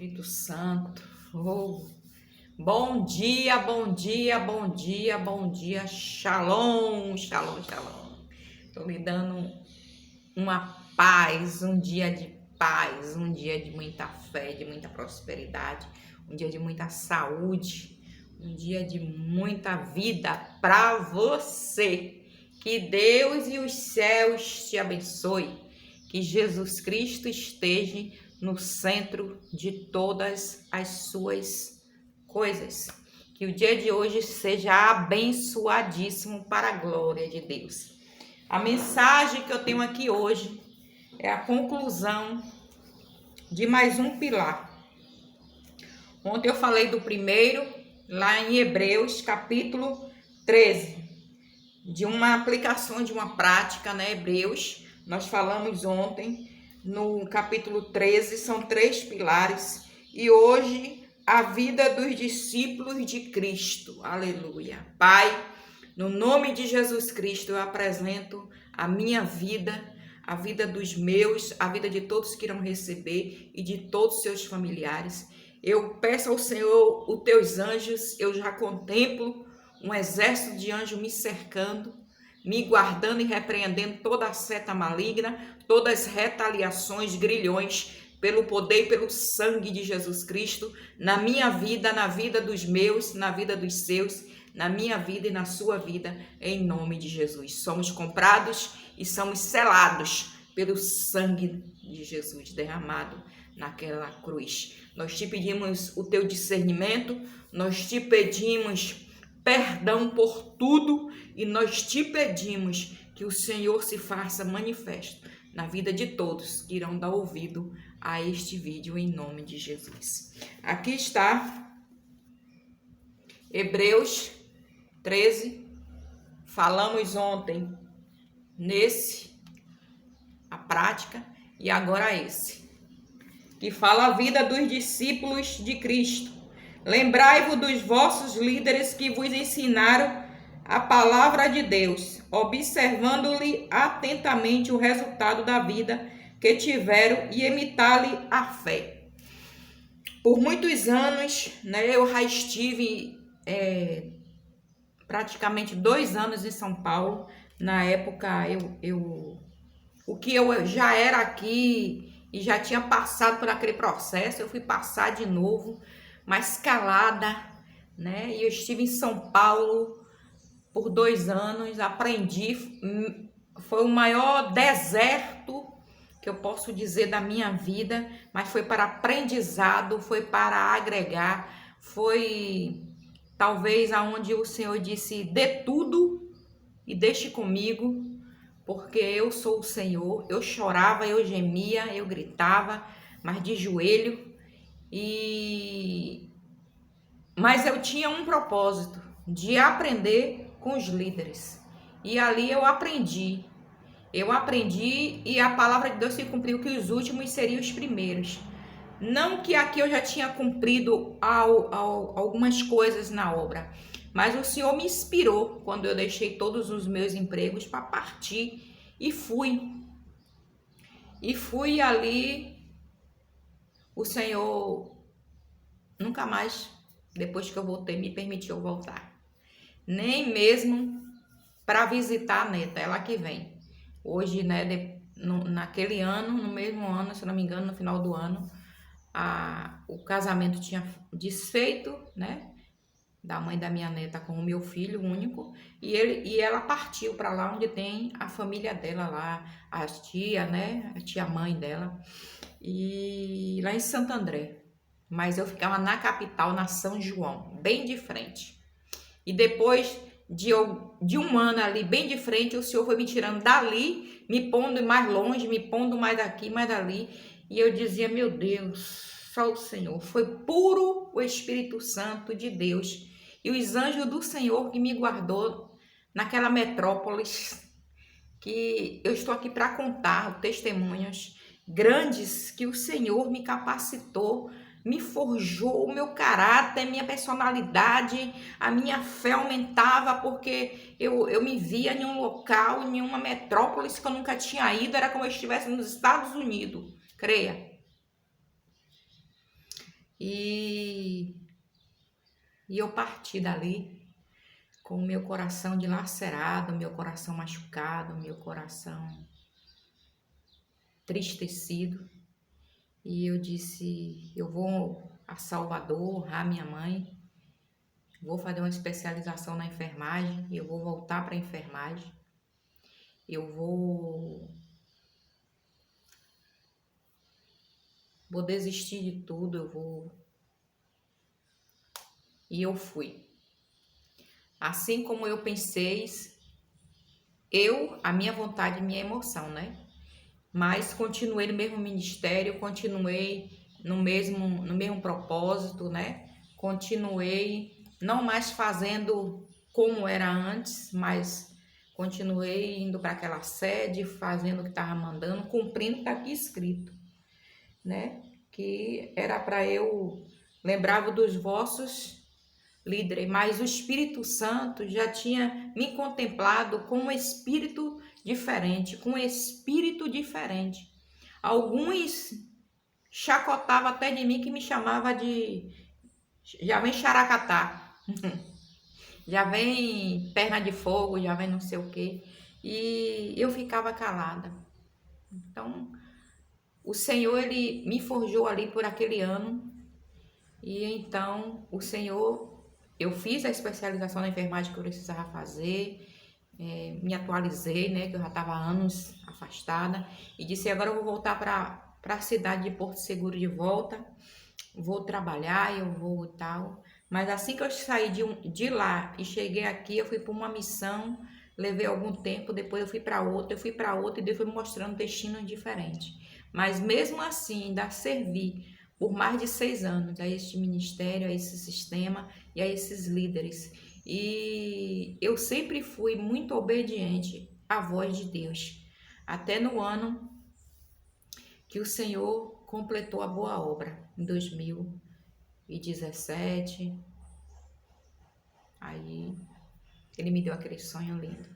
Espírito Santo. Oh, bom dia, bom dia, bom dia, bom dia. Shalom, shalom, shalom. Estou lhe dando uma paz, um dia de paz, um dia de muita fé, de muita prosperidade, um dia de muita saúde, um dia de muita vida para você. Que Deus e os céus te abençoe. Que Jesus Cristo esteja no centro de todas as suas coisas. Que o dia de hoje seja abençoadíssimo para a glória de Deus. A mensagem que eu tenho aqui hoje é a conclusão de mais um pilar. Ontem eu falei do primeiro, lá em Hebreus, capítulo 13, de uma aplicação de uma prática, né? Hebreus, nós falamos ontem, no capítulo 13, são 3 pilares, e hoje a vida dos discípulos de Cristo. Aleluia. Pai, no nome de Jesus Cristo, eu apresento a minha vida, a vida dos meus, a vida de todos que irão receber e de todos os seus familiares. Eu peço ao Senhor, os teus anjos, eu já contemplo um exército de anjos me cercando, me guardando e repreendendo toda a seta maligna, todas as retaliações, grilhões, pelo poder e pelo sangue de Jesus Cristo, na minha vida, na vida dos meus, na vida dos seus, na minha vida e na sua vida, em nome de Jesus. Somos comprados e somos selados pelo sangue de Jesus derramado naquela cruz. Nós te pedimos o teu discernimento, nós te pedimos perdão por tudo e nós te pedimos que o Senhor se faça manifesto na vida de todos que irão dar ouvido a este vídeo em nome de Jesus. Aqui está Hebreus 13, falamos ontem a prática, e agora esse, que fala a vida dos discípulos de Cristo. Lembrai-vos dos vossos líderes que vos ensinaram a palavra de Deus, observando-lhe atentamente o resultado da vida que tiveram e imitar-lhe a fé. Por muitos anos, né, eu já estive praticamente 2 anos em São Paulo. Na época, o que eu já era aqui e já tinha passado por aquele processo, eu fui passar de novo, mas calada, né? E eu estive em São Paulo por 2 anos, aprendi, foi o maior deserto que eu posso dizer da minha vida, mas foi para aprendizado, foi para agregar, foi talvez aonde o Senhor disse: dê tudo e deixe comigo, porque eu sou o Senhor. Eu chorava, eu gemia, eu gritava, mas de joelho, mas eu tinha um propósito de aprender com os líderes, e ali eu aprendi e a palavra de Deus se cumpriu, que os últimos seriam os primeiros. Não que aqui eu já tinha cumprido algumas coisas na obra, mas o Senhor me inspirou quando eu deixei todos os meus empregos para partir e fui. E fui ali, o Senhor nunca mais, depois que eu voltei, me permitiu voltar. Nem mesmo para visitar a neta, ela que vem. Hoje, né, naquele ano, no mesmo ano, se não me engano, no final do ano, o casamento tinha desfeito, né, da mãe da minha neta com o meu filho único, e ela partiu para lá onde tem a família dela lá, a tia, né, a tia mãe dela, e lá em Santo André. Mas eu ficava na capital, na São João, bem de frente. E depois de um ano ali, bem de frente, o Senhor foi me tirando dali, me pondo mais longe, me pondo mais daqui, mais dali. E eu dizia: meu Deus, só o Senhor. Foi puro o Espírito Santo de Deus e os anjos do Senhor que me guardou naquela metrópolis, que eu estou aqui para contar testemunhos grandes que o Senhor me capacitou, me forjou o meu caráter, minha personalidade, a minha fé aumentava, porque eu me via em um local, em uma metrópole que eu nunca tinha ido, era como eu estivesse nos Estados Unidos, creia. E eu parti dali com o meu coração dilacerado, meu coração machucado, meu coração tristecido. E eu disse, eu vou a Salvador honrar minha mãe, vou fazer uma especialização na enfermagem, eu vou voltar para a enfermagem, eu vou desistir de tudo, E eu fui. Assim como eu pensei, a minha vontade e minha emoção, né? Mas continuei no mesmo ministério, continuei no mesmo propósito, né? Continuei não mais fazendo como era antes, mas continuei indo para aquela sede, fazendo o que estava mandando, cumprindo o que está aqui escrito, né? Que era para eu lembrava dos vossos líderes, mas o Espírito Santo já tinha me contemplado com um espírito diferente, com um espírito diferente. Alguns chacotavam até de mim que me chamava de já vem xaracatá, já vem perna de fogo, já vem não sei o quê. E eu ficava calada. Então, o Senhor, ele me forjou ali por aquele ano. E então, o Senhor, eu fiz a especialização na enfermagem que eu precisava fazer, me atualizei, né, que eu já estava há anos afastada, e disse, agora eu vou voltar para a cidade de Porto Seguro de volta, vou trabalhar, eu vou e tal. Mas assim que eu saí de lá e cheguei aqui, eu fui para uma missão, levei algum tempo, depois eu fui para outra, e Deus foi me mostrando destinos diferentes. Mas mesmo assim, ainda servi por mais de 6 anos a este ministério, a esse sistema e a esses líderes. E eu sempre fui muito obediente à voz de Deus. Até no ano que o Senhor completou a boa obra, em 2017. Aí ele me deu aquele sonho lindo.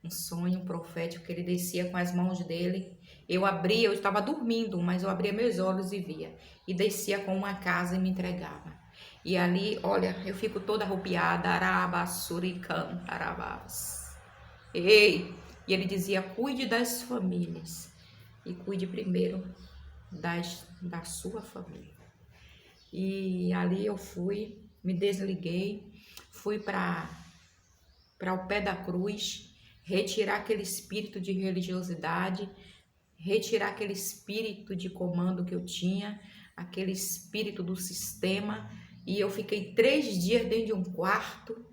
Um sonho profético que ele descia com as mãos dele. Eu estava dormindo, mas eu abria meus olhos e via. E descia com uma casa e me entregava. E ali, olha, eu fico toda arrupiada. Arabassurican, arabas. Ei! E ele dizia, cuide das famílias. E cuide primeiro da sua família. E ali eu fui, me desliguei, fui para o pé da cruz, retirar aquele espírito de religiosidade, retirar aquele espírito de comando que eu tinha, aquele espírito do sistema. E eu fiquei 3 dias dentro de um quarto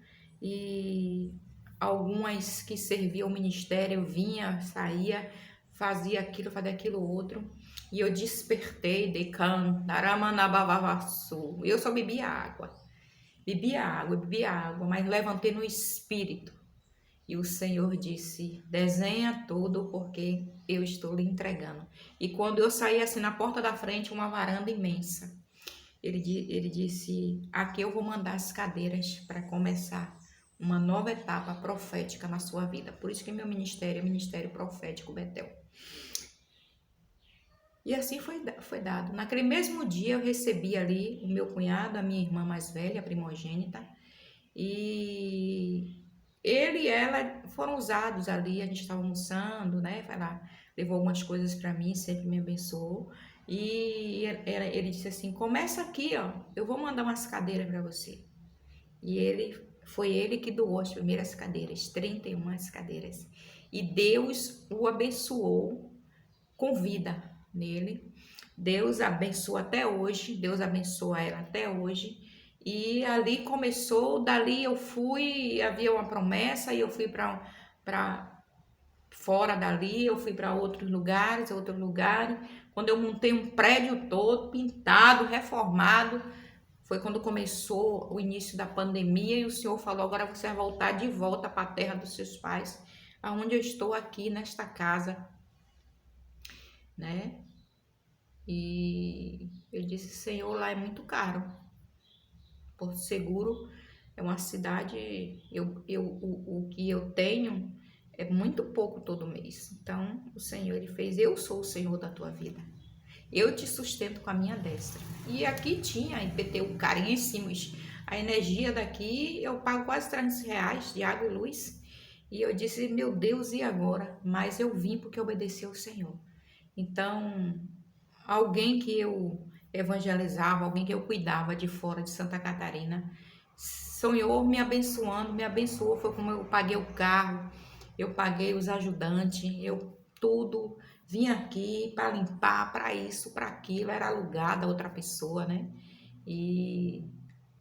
e algumas que serviam ao ministério vinha, saía, fazia aquilo outro. E eu despertei de Candaramanababaçu. Eu só bebia água, mas levantei no espírito. E o Senhor disse, desenha tudo porque eu estou lhe entregando. E quando eu saí assim na porta da frente, uma varanda imensa, ele disse, aqui eu vou mandar as cadeiras para começar uma nova etapa profética na sua vida. Por isso que meu ministério é Ministério Profético Betel. E assim foi dado. Naquele mesmo dia eu recebi ali o meu cunhado, a minha irmã mais velha, a primogênita, e ele e ela foram usados ali, a gente estava almoçando, né? Vai lá, levou algumas coisas para mim, sempre me abençoou. E ele disse assim, começa aqui, ó, eu vou mandar umas cadeiras para você. E foi ele que doou as primeiras cadeiras, 31 cadeiras. E Deus o abençoou com vida nele. Deus abençoa até hoje, Deus abençoa ela até hoje. E ali começou, dali eu fui, havia uma promessa e eu fui para fora dali, eu fui para outros lugares. Quando eu montei um prédio todo pintado, reformado, foi quando começou o início da pandemia e o Senhor falou, agora você vai voltar de volta para a terra dos seus pais, aonde eu estou aqui nesta casa, né? E eu disse, Senhor, lá é muito caro. Porto Seguro é uma cidade, o que eu tenho é muito pouco todo mês. Então, o Senhor, ele fez, eu sou o Senhor da tua vida. Eu te sustento com a minha destra. E aqui tinha IPTU caríssimos. A energia daqui eu pago quase R$300 de água e luz. E eu disse, meu Deus, e agora? Mas eu vim porque obedeci ao Senhor. Então, alguém que eu evangelizava, alguém que eu cuidava de fora de Santa Catarina, sonhou me abençoando, me abençoou. Foi como eu paguei o carro, eu paguei os ajudantes, eu tudo. Vim aqui para limpar, para isso, para aquilo, era alugada a outra pessoa, né? E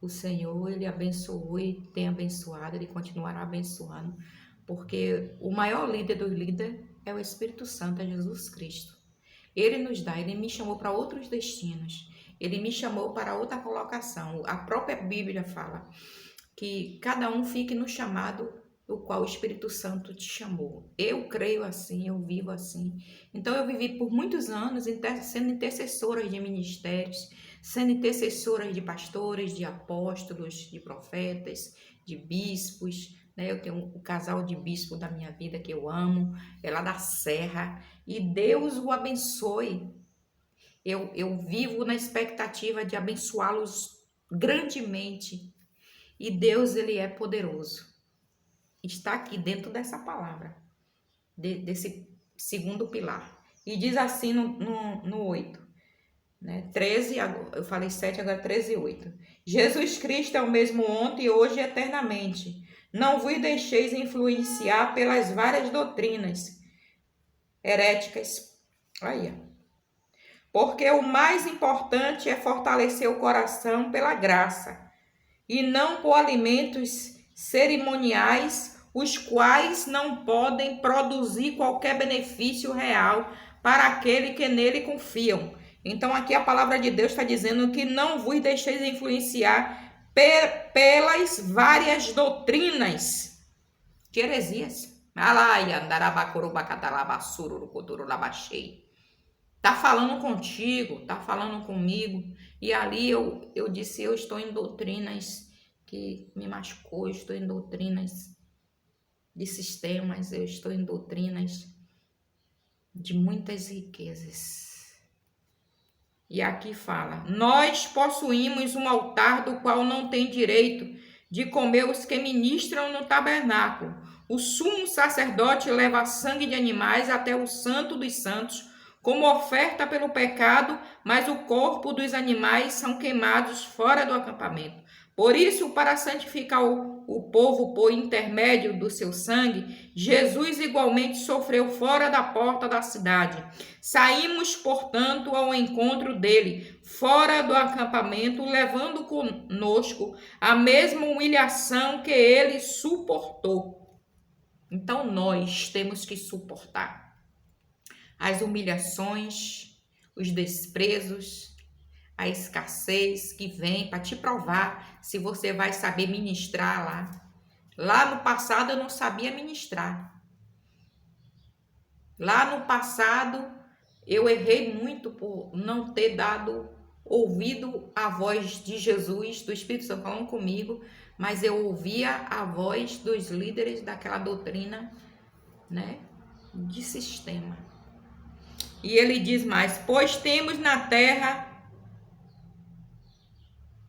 o Senhor, Ele abençoou e tem abençoado, Ele continuará abençoando, porque o maior líder dos líderes é o Espírito Santo, é Jesus Cristo. Ele nos dá, Ele me chamou para outros destinos, Ele me chamou para outra colocação. A própria Bíblia fala que cada um fique no chamado o qual o Espírito Santo te chamou. Eu creio assim, eu vivo assim. Então eu vivi por muitos anos sendo intercessora de ministérios, sendo intercessora de pastores, de apóstolos, de profetas, de bispos, né? Eu tenho um casal de bispo da minha vida que eu amo, é lá da Serra, e Deus o abençoe. Eu vivo na expectativa de abençoá-los grandemente. E Deus, Ele é poderoso. Está aqui dentro dessa palavra, desse segundo pilar. E diz assim no 8, né? 13, eu falei 7, agora 13 e 8. Jesus Cristo é o mesmo ontem, hoje e eternamente. Não vos deixeis influenciar pelas várias doutrinas heréticas. Aí, porque o mais importante é fortalecer o coração pela graça e não por alimentos cerimoniais, os quais não podem produzir qualquer benefício real para aquele que nele confiam. Então aqui a palavra de Deus está dizendo que não vos deixeis influenciar pelas várias doutrinas. Que heresias. Tá falando contigo, tá falando comigo. E ali eu disse, eu estou em doutrinas que me machucou, eu estou em doutrinas de sistemas, eu estou em doutrinas de muitas riquezas. E aqui fala, nós possuímos um altar do qual não tem direito de comer os que ministram no tabernáculo. O sumo sacerdote leva sangue de animais até o santo dos santos, como oferta pelo pecado, mas o corpo dos animais são queimados fora do acampamento. Por isso, para santificar o povo por intermédio do seu sangue, Jesus igualmente sofreu fora da porta da cidade. Saímos, portanto, ao encontro dele, fora do acampamento, levando conosco a mesma humilhação que ele suportou. Então, nós temos que suportar as humilhações, os desprezos, a escassez que vem para te provar se você vai saber ministrar lá. Lá no passado eu não sabia ministrar. Lá no passado eu errei muito por não ter dado ouvido à voz de Jesus, do Espírito Santo falando comigo, mas eu ouvia a voz dos líderes daquela doutrina, né, de sistema. E ele diz mais, pois temos na terra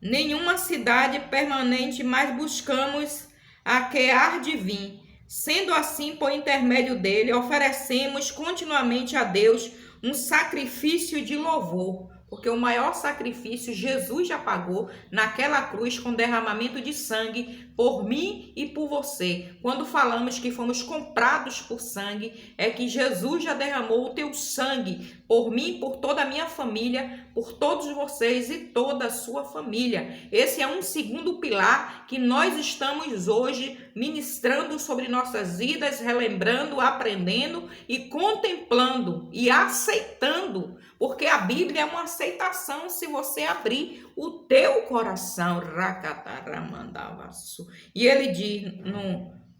nenhuma cidade permanente, mas buscamos a que há de vir. Sendo assim, por intermédio dele, oferecemos continuamente a Deus um sacrifício de louvor. Porque o maior sacrifício Jesus já pagou naquela cruz com derramamento de sangue por mim e por você. Quando falamos que fomos comprados por sangue, é que Jesus já derramou o teu sangue por mim, por toda a minha família, por todos vocês e toda a sua família. Esse é um segundo pilar que nós estamos hoje ministrando sobre nossas vidas, relembrando, aprendendo e contemplando e aceitando. Porque a Bíblia é uma aceitação se você abrir o teu coração. E ele diz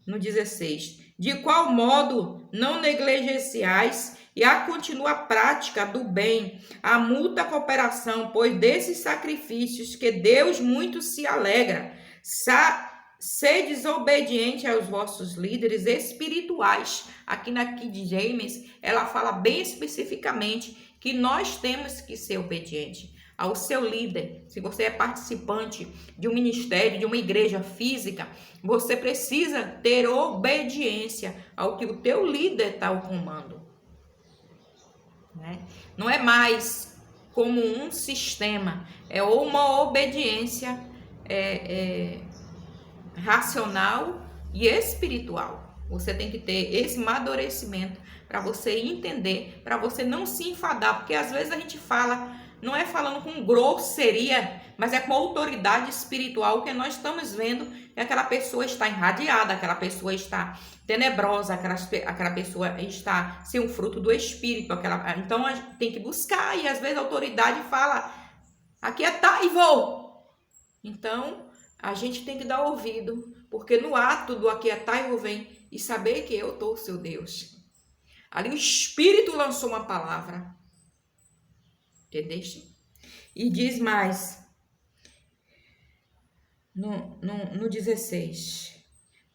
no 16, de qual modo não negligenciais e a contínua prática do bem, a mútua cooperação, pois desses sacrifícios que Deus muito se alegra, sedes obediente aos vossos líderes espirituais. Aqui na King James, ela fala bem especificamente que nós temos que ser obedientes ao seu líder. Se você é participante de um ministério, de uma igreja física, você precisa ter obediência ao que o teu líder está ao comando, né? Não é mais como um sistema, é uma obediência racional e espiritual. Você tem que ter esse amadurecimento para você entender, para você não se enfadar, porque às vezes a gente fala, não é falando com grosseria, mas é com autoridade espiritual, que nós estamos vendo que aquela pessoa está irradiada, aquela pessoa está tenebrosa, aquela pessoa está sem o fruto do Espírito. Então a gente tem que buscar, e às vezes a autoridade fala, aquietar e vou. Então a gente tem que dar ouvido, porque no ato do aquietar e vou vem, e saber que eu estou o seu Deus. Ali o Espírito lançou uma palavra. Entendeste? E diz mais, no 16,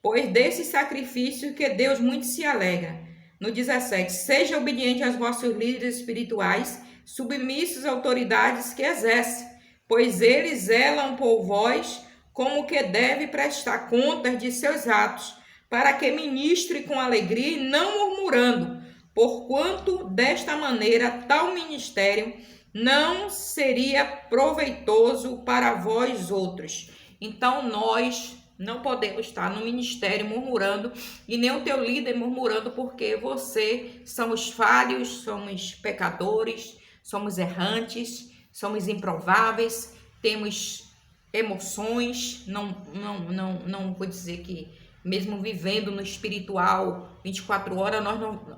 pois desse sacrifício que Deus muito se alegra. No 17, seja obediente aos vossos líderes espirituais, submissos às autoridades que exercem, pois eles zelam por vós como que deve prestar contas de seus atos, para que ministre com alegria e não murmurando, porquanto desta maneira tal ministério não seria proveitoso para vós outros. Então nós não podemos estar no ministério murmurando, e nem o teu líder murmurando, porque você somos falhos, somos pecadores, somos errantes, somos improváveis, temos emoções, não vou dizer que mesmo vivendo no espiritual 24 horas,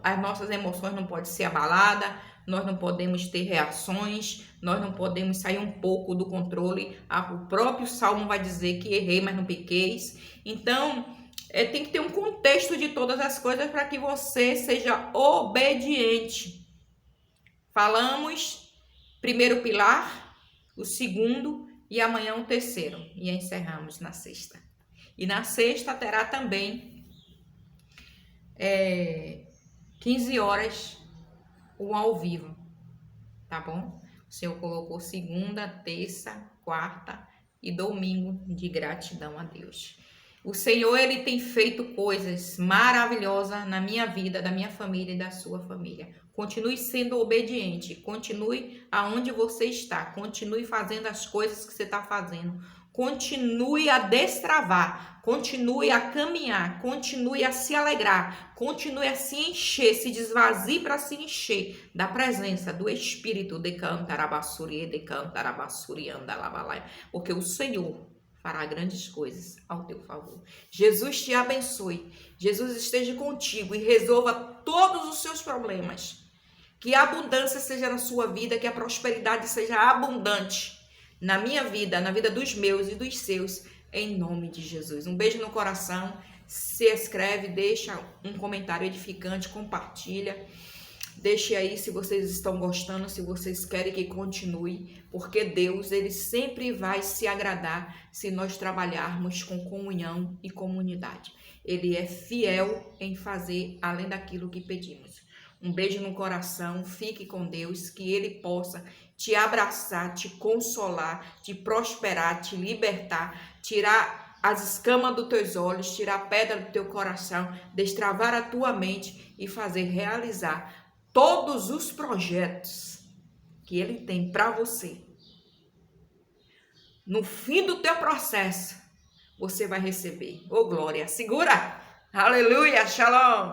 as nossas emoções não podem ser abaladas, nós não podemos ter reações, nós não podemos sair um pouco do controle. O próprio Salmo vai dizer que errei, mas não pequeis. Então, tem que ter um contexto de todas as coisas para que você seja obediente. Falamos primeiro pilar, o segundo e amanhã o terceiro. E encerramos na sexta. E na sexta terá também 15 horas o ao vivo, tá bom? O Senhor colocou segunda, terça, quarta e domingo de gratidão a Deus. O Senhor, Ele tem feito coisas maravilhosas na minha vida, da minha família e da sua família. Continue sendo obediente, continue aonde você está, continue fazendo as coisas que você está fazendo. Continue a destravar, continue a caminhar, continue a se alegrar, continue a se encher, se desvazie para se encher da presença do Espírito de Cantarabassuri, de Cantarabassuri, andalabalai, porque o Senhor fará grandes coisas ao teu favor. Jesus te abençoe, Jesus esteja contigo e resolva todos os seus problemas. Que a abundância seja na sua vida, que a prosperidade seja abundante na minha vida, na vida dos meus e dos seus, em nome de Jesus. Um beijo no coração, se inscreve, deixa um comentário edificante, compartilha. Deixe aí se vocês estão gostando, se vocês querem que continue, porque Deus, Ele sempre vai se agradar se nós trabalharmos com comunhão e comunidade. Ele é fiel em fazer além daquilo que pedimos. Um beijo no coração, fique com Deus, que Ele possa te abraçar, te consolar, te prosperar, te libertar, tirar as escamas dos teus olhos, tirar a pedra do teu coração, destravar a tua mente e fazer realizar todos os projetos que Ele tem para você. No fim do teu processo, você vai receber. Ô glória, segura! Aleluia, shalom!